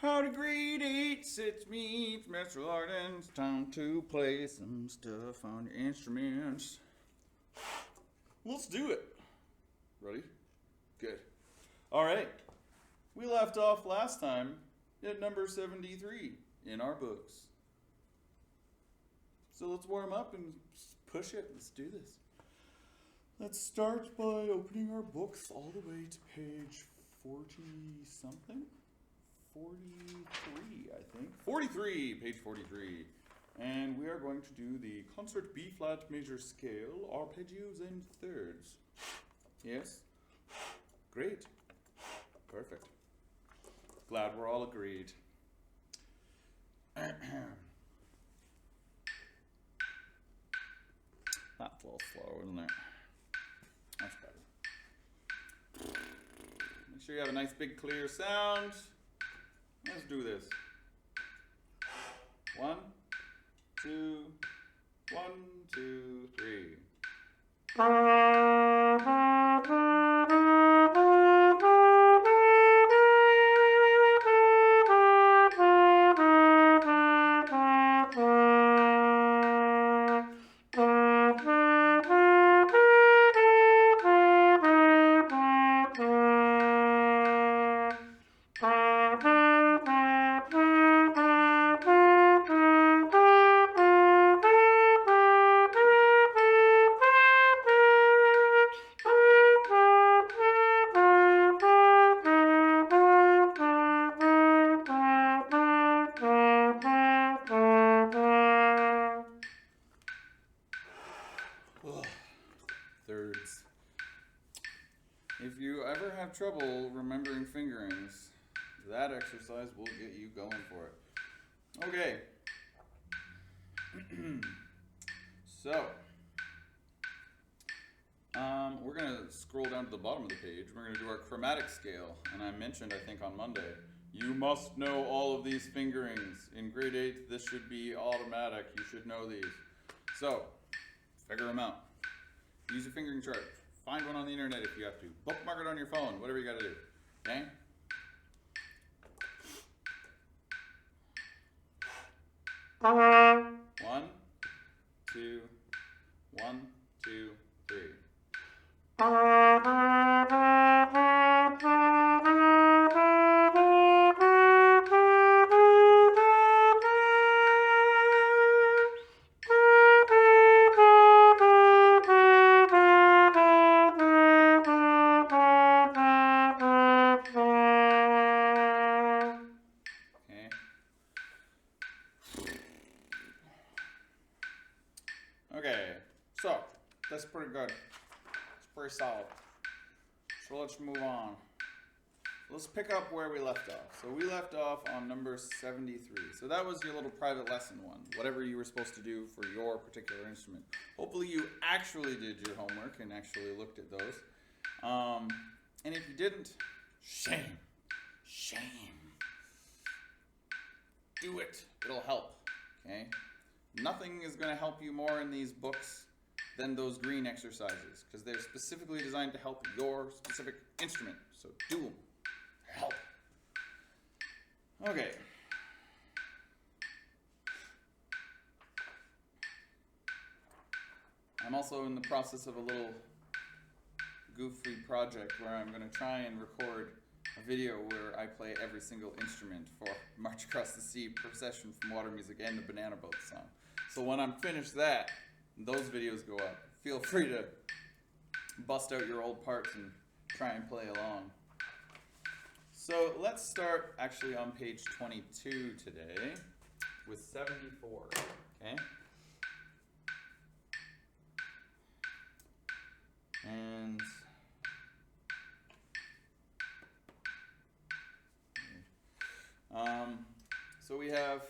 How to grade 8, sits meets, Mr. Arden's time to play some stuff on your instruments. Let's do it. Ready? Good. All right. We left off last time at number 73 in our books. So let's warm up and push it. Let's do this. Let's start by opening our books all the way to page 40-something. 43, I think. 43, page 43. And we are going to do the concert B-flat major scale, arpeggios and thirds. Yes? Great. Perfect. Glad we're all agreed. That's a little slow, isn't it? That's better. Make sure you have a nice big clear sound. Let's do this. 1, 2, 1, 2, 3. Thirds. If you ever have trouble remembering fingerings, that exercise will get you going for it. Okay. So, we're going to scroll down to the bottom of the page. We're going to do our chromatic scale. And I mentioned, I think on Monday, you must know all of these fingerings. In grade 8, this should be automatic. You should know these. So, figure them out. Use a fingering chart. Find one on the internet if you have to. Bookmark it on your phone. Whatever you got to do. Okay? One, two, 1, 2, 3. Okay, so that's pretty good. It's pretty solid. So let's move on. Let's pick up where we left off. So we left off on number 73. So that was your little private lesson one, whatever you were supposed to do for your particular instrument. Hopefully you actually did your homework and actually looked at those. And if you didn't, shame. Shame. Do it. It'll help. Okay? Nothing is going to help you more in these books than those green exercises, because they're specifically designed to help your specific instrument. So do them. Help. Okay. I'm also in the process of a little goofy project where I'm going to try and record a video where I play every single instrument for March Across the Sea, Procession from Water Music, and the Banana Boat song. So when I'm finished that, those videos go up. Feel free to bust out your old parts and try and play along. So let's start actually on page 22 today with 74, okay? And so we have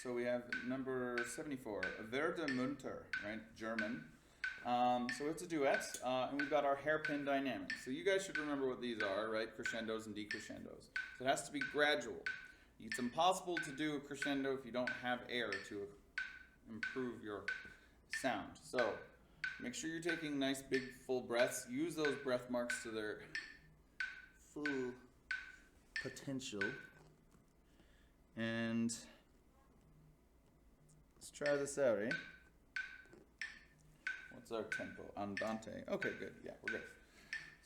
so we have number 74, Werde Munter, right, German. So it's a duet, and we've got our hairpin dynamics. So you guys should remember what these are, right, crescendos and decrescendos. So it has to be gradual. It's impossible to do a crescendo if you don't have air to improve your sound. So make sure you're taking nice big full breaths. Use those breath marks to their full potential. And let's try this out, eh? What's our tempo? Andante. Okay, good. Yeah, we're good.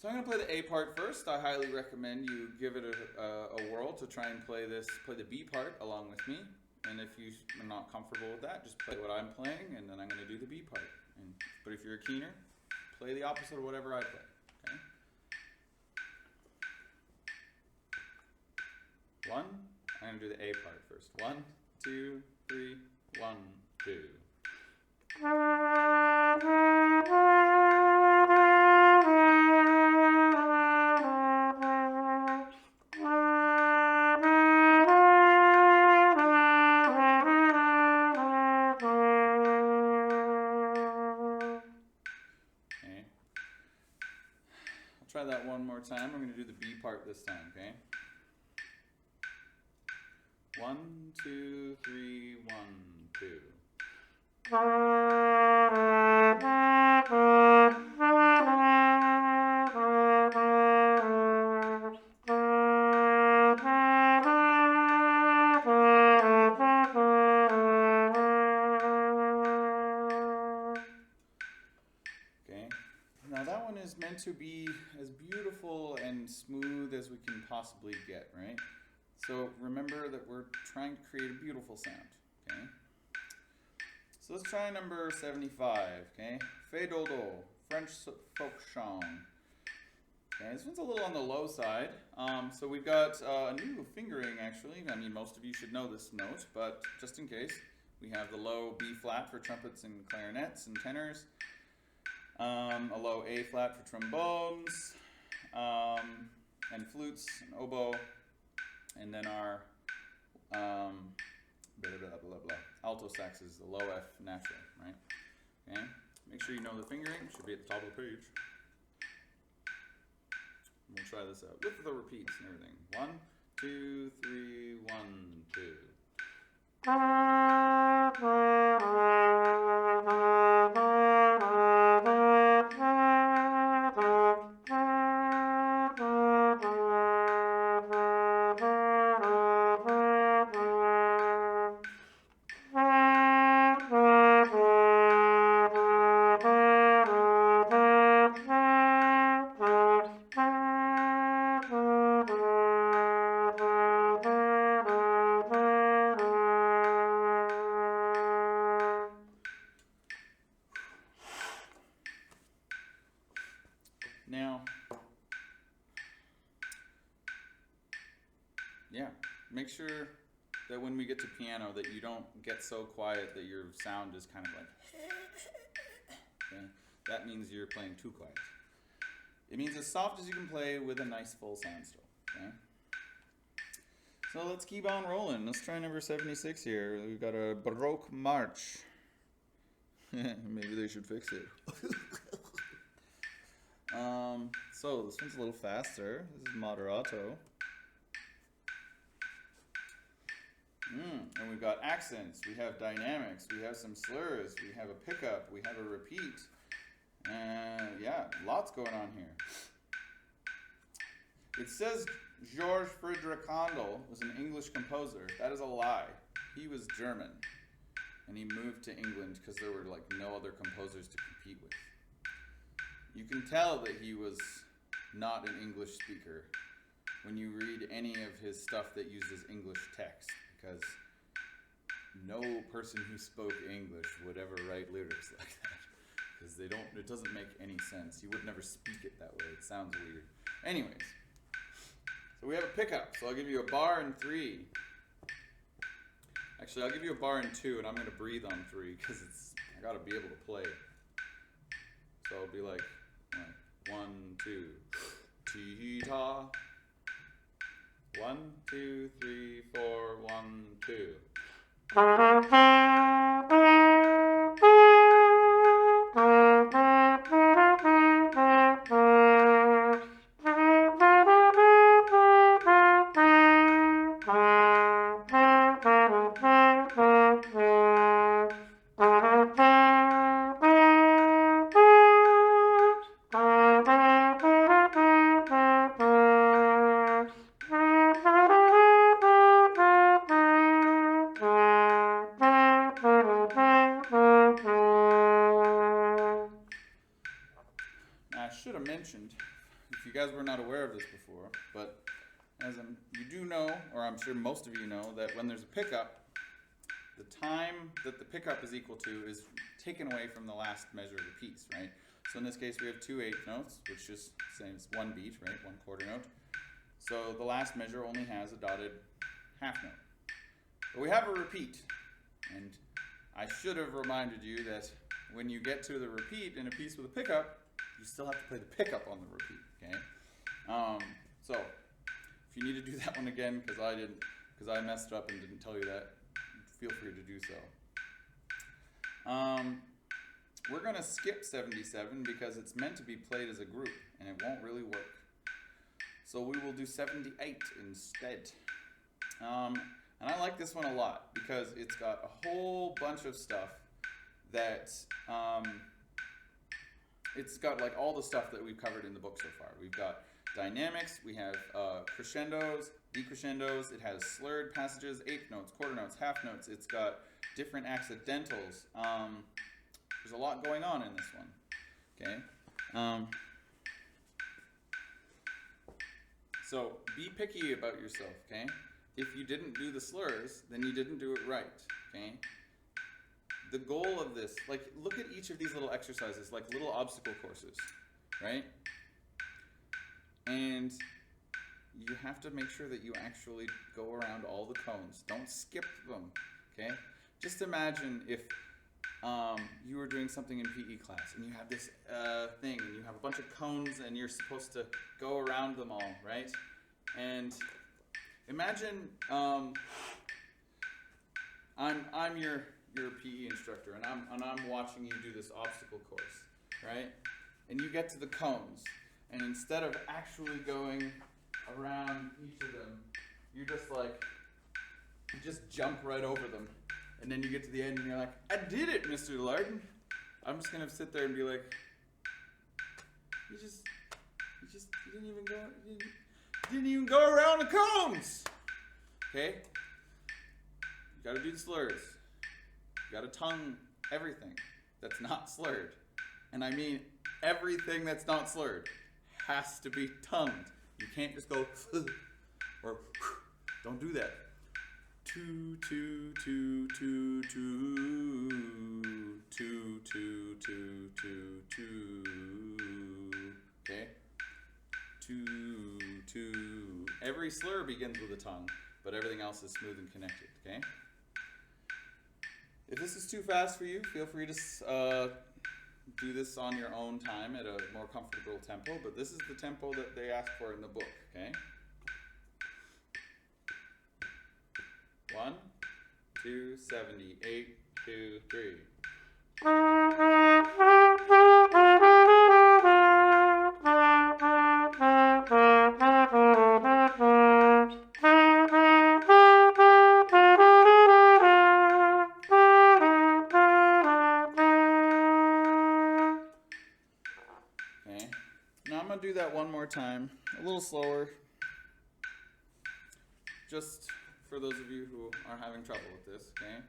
So I'm going to play the A part first. I highly recommend you give it a whirl to try and play the B part along with me. And if you are not comfortable with that, just play what I'm playing, and then I'm going to do the B part. But if you're a keener, play the opposite of whatever I play. Okay? One. I'm going to do the A part first. 1, 2, 3, 1, 2. Try that one more time. I'm going to do the B part this time, okay? 1, 2, 3, 1, 2. Okay. Now that one is meant to be as beautiful and smooth as we can possibly get, right? So remember that we're trying to create a beautiful sound, okay? So let's try number 75, okay? Fé dodo, French folk song. Okay, this one's a little on the low side. So we've got a new fingering, actually. I mean, most of you should know this note, but just in case, we have the low B flat for trumpets and clarinets and tenors. A low A flat for trombones, and flutes and oboe, and then our alto sax is the low F natural, right? Okay. Make sure you know the fingering. It should be at the top of the page. We'll try this out with the repeats and everything. 1, 2, 3, 1, 2. Now, yeah, make sure that when we get to piano that you don't get so quiet that your sound is kind of like, okay? That means you're playing too quiet. It means as soft as you can play with a nice full sound still, okay? So let's keep on rolling. Let's try number 76 here. We've got a Baroque March. Maybe they should fix it. So this one's a little faster. This is moderato. And we've got accents, we have dynamics, we have some slurs, we have a pickup, we have a repeat. And yeah, lots going on here. It says Georges Friedrich Handel was an English composer. That is a lie. He was German. And he moved to England because there were like no other composers to compete with. You can tell that he was not an English speaker when you read any of his stuff that uses English text, because no person who spoke English would ever write lyrics like that, because it doesn't make any sense. You would never speak it that way. It sounds weird. Anyways, so we have a pickup. So I'll give you a bar in 3. Actually, I'll give you a bar in 2, and I'm going to breathe on 3 because I got to be able to play. So I'll be like 1, 2, ti-ta. 1, 2, 3, 4, 1, 2. should have mentioned, if you guys were not aware of this before, but as you do know, or I'm sure most of you know, that when there's a pickup, the time that the pickup is equal to is taken away from the last measure of the piece, right? So in this case, we have 2 8 notes, which is the same as 1 beat, right? 1 quarter note. So the last measure only has a dotted half note. But we have a repeat, and I should have reminded you that when you get to the repeat in a piece with a pickup, you still have to play the pickup on the repeat, okay? So if you need to do that one again, because I messed up and didn't tell you that, feel free to do so. We're going to skip 77 because it's meant to be played as a group, and it won't really work. So we will do 78 instead. And I like this one a lot because it's got a whole bunch of stuff that, it's got like all the stuff that we've covered in the book so far. We've got dynamics, we have crescendos, decrescendos, it has slurred passages, eighth notes, quarter notes, half notes, it's got different accidentals. There's a lot going on in this one, okay? So be picky about yourself, okay? If you didn't do the slurs, then you didn't do it right, okay? The goal of this, like, look at each of these little exercises, like little obstacle courses, right? And you have to make sure that you actually go around all the cones. Don't skip them, okay? Just imagine if you were doing something in PE class and you have this thing and you have a bunch of cones and you're supposed to go around them all, right? And imagine I'm your PE instructor and I'm watching you do this obstacle course, right? And you get to the cones, and instead of actually going around each of them, you just jump right over them. And then you get to the end and you're like, I did it, Mr. Larden. I'm just gonna sit there and be like, you didn't even go around the cones. Okay? You gotta do the slurs. You gotta tongue everything that's not slurred. And I mean everything that's not slurred has to be tongued. You can't just go or don't do that. 2 2 2 2 2 2 2 2 2 2. Okay? 2 2. Every slur begins with a tongue, but everything else is smooth and connected, okay? If this is too fast for you, feel free to do this on your own time at a more comfortable tempo, but this is the tempo that they ask for in the book, okay? 1 2 78 2 3. Okay. Now I'm going to do that one more time, a little slower. Just for those of you who are having trouble with this, okay?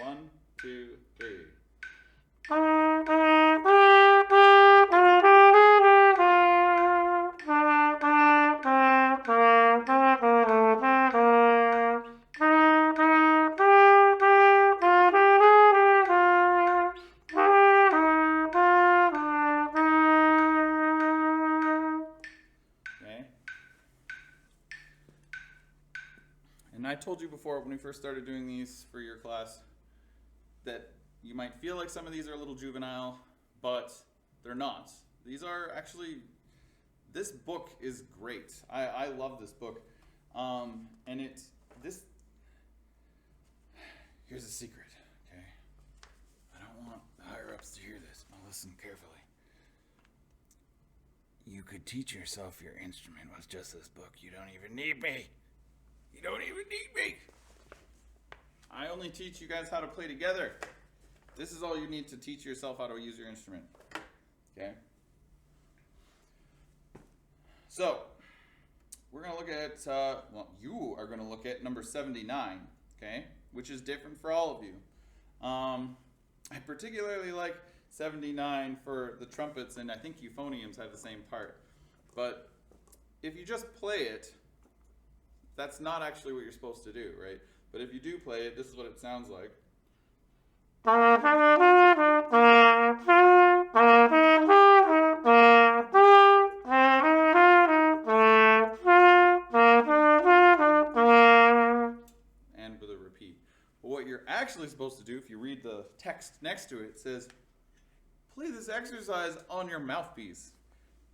1 2 3. And I told you before when we first started doing these for your class that you might feel like some of these are a little juvenile, but they're not. These are actually, this book is great. I love this book. And here's a secret, okay? I don't want the higher ups to hear this. Now listen carefully. You could teach yourself your instrument with just this book. You don't even need me. You don't even need me. I only teach you guys how to play together. This is all you need to teach yourself how to use your instrument. Okay? So, we're going to look at, you are going to look at number 79, okay? Which is different for all of you. I particularly like 79 for the trumpets, and I think euphoniums have the same part. But if you just play it, that's not actually what you're supposed to do, right? But if you do play it, this is what it sounds like. And with a repeat. But what you're actually supposed to do, if you read the text next to it, it says, play this exercise on your mouthpiece.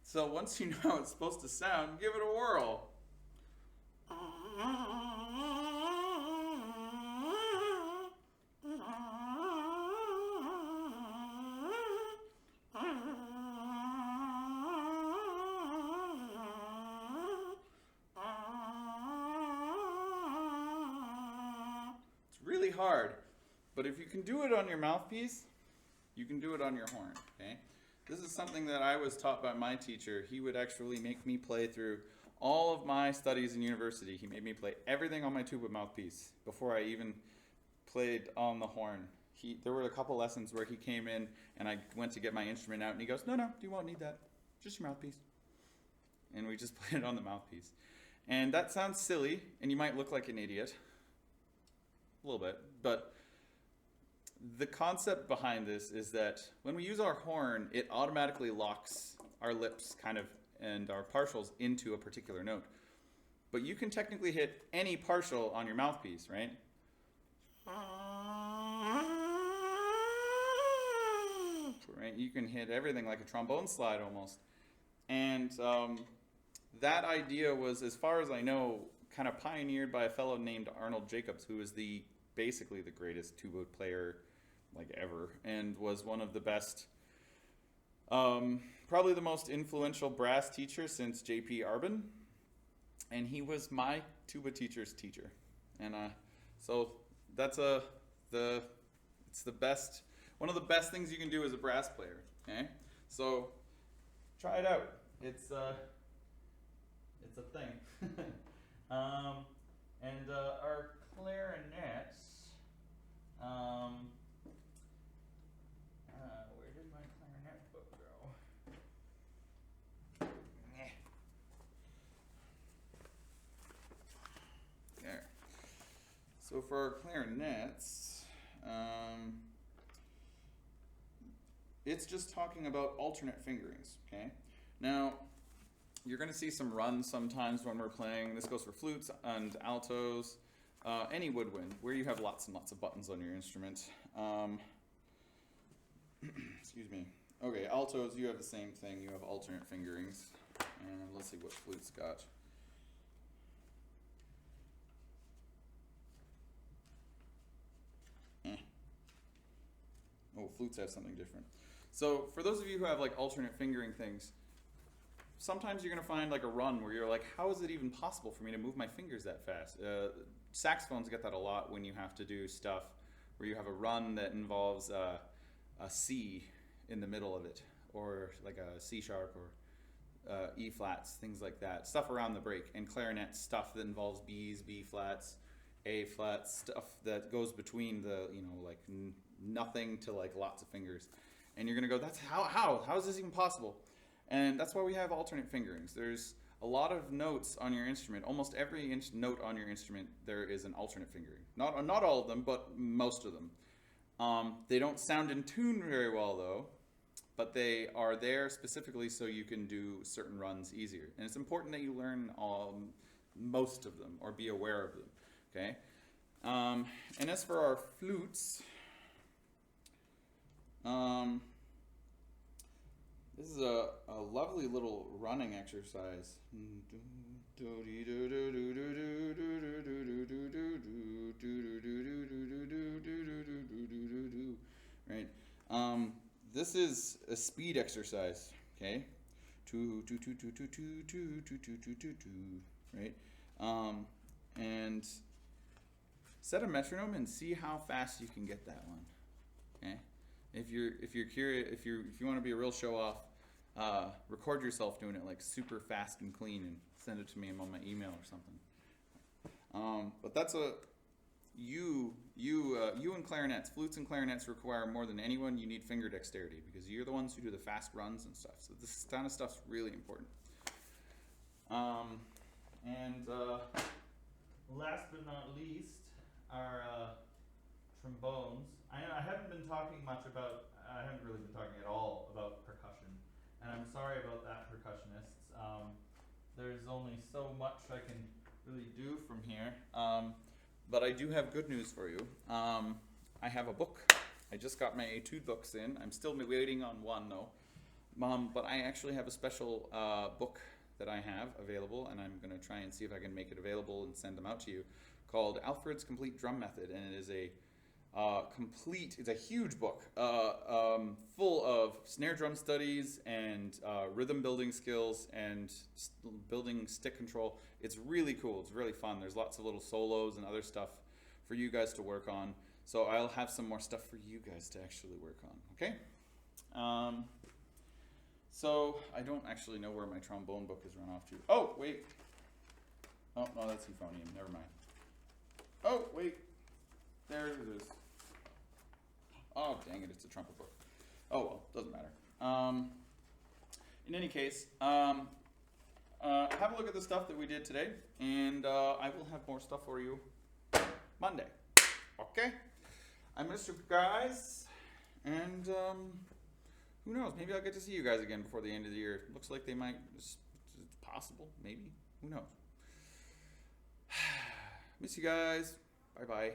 So once you know how it's supposed to sound, give it a whirl. Really hard, but if you can do it on your mouthpiece, you can do it on your horn, okay? This is something that I was taught by my teacher. He would actually make me play through all of my studies in university. He made me play everything on my tuba mouthpiece before I even played on the horn. There were a couple lessons where he came in and I went to get my instrument out and he goes, no, you won't need that, just your mouthpiece. And we just played it on the mouthpiece. And that sounds silly and you might look like an idiot. A little bit, but the concept behind this is that when we use our horn, it automatically locks our lips kind of and our partials into a particular note. But you can technically hit any partial on your mouthpiece, right? Right? You can hit everything like a trombone slide almost. And that idea was, as far as I know, kind of pioneered by a fellow named Arnold Jacobs, who is basically the greatest tuba player like ever, and was one of the best, probably the most influential brass teacher since J.P. Arbin, and he was my tuba teacher's teacher, and so that's it's the best, one of the best things you can do as a brass player. Okay, so try it out. It's a thing. And our clarinets, where did my clarinet book go? There. So for our clarinets, it's just talking about alternate fingerings, okay? Now, you're going to see some runs sometimes when we're playing. This goes for flutes and altos, any woodwind, where you have lots and lots of buttons on your instrument. Excuse me. Okay, altos, you have the same thing. You have alternate fingerings. And let's see what flutes got. Oh, flutes have something different. So for those of you who have like alternate fingering things, sometimes you're going to find like a run where you're like, how is it even possible for me to move my fingers that fast? Saxophones get that a lot when you have to do stuff where you have a run that involves a C in the middle of it, or like a C sharp or E flats, things like that. Stuff around the break. And clarinet stuff that involves B's, B flats, A flats, stuff that goes between the, like nothing to like lots of fingers. And you're going to go, that's how is this even possible? And that's why we have alternate fingerings. There's a lot of notes on your instrument. Almost every note on your instrument, there is an alternate fingering. Not all of them, but most of them. They don't sound in tune very well, though, but they are there specifically so you can do certain runs easier. And it's important that you learn most of them, or be aware of them, okay? And as for our flutes, this is a lovely little running exercise. Right. This is a speed exercise. Okay. Right. And set a metronome and see how fast you can get that one. Okay. If you're curious, if you want to be a real show off, record yourself doing it like super fast and clean and send it to me on my email or something. But that's you You and clarinets, flutes and clarinets require more than anyone. You need finger dexterity because you're the ones who do the fast runs and stuff. So this kind of stuff's really important. Last but not least, our trombones. I haven't been talking much about. I haven't really been talking at all about percussion, and I'm sorry about that, percussionists. There's only so much I can really do from here. But I do have good news for you. I have a book. I just got my etude books in. I'm still waiting on one though. But I actually have a special book that I have available, and I'm going to try and see if I can make it available and send them out to you, called Alfred's Complete Drum Method, and it is a it's a huge book full of snare drum studies and rhythm building skills and building stick control. It's really cool. It's really fun. There's lots of little solos and other stuff for you guys to work on. So I'll have some more stuff for you guys to actually work on. Okay? So I don't actually know where my trombone book is run off to. Oh, wait. Oh, no, that's euphonium. Never mind. Oh, wait. There it is. Oh, dang it, it's a trumpet book. Oh, well, doesn't matter. In any case, have a look at the stuff that we did today, and I will have more stuff for you Monday. Okay? I missed you guys, and who knows, maybe I'll get to see you guys again before the end of the year. Looks like they might. It's possible, maybe. Who knows? Miss you guys. Bye-bye.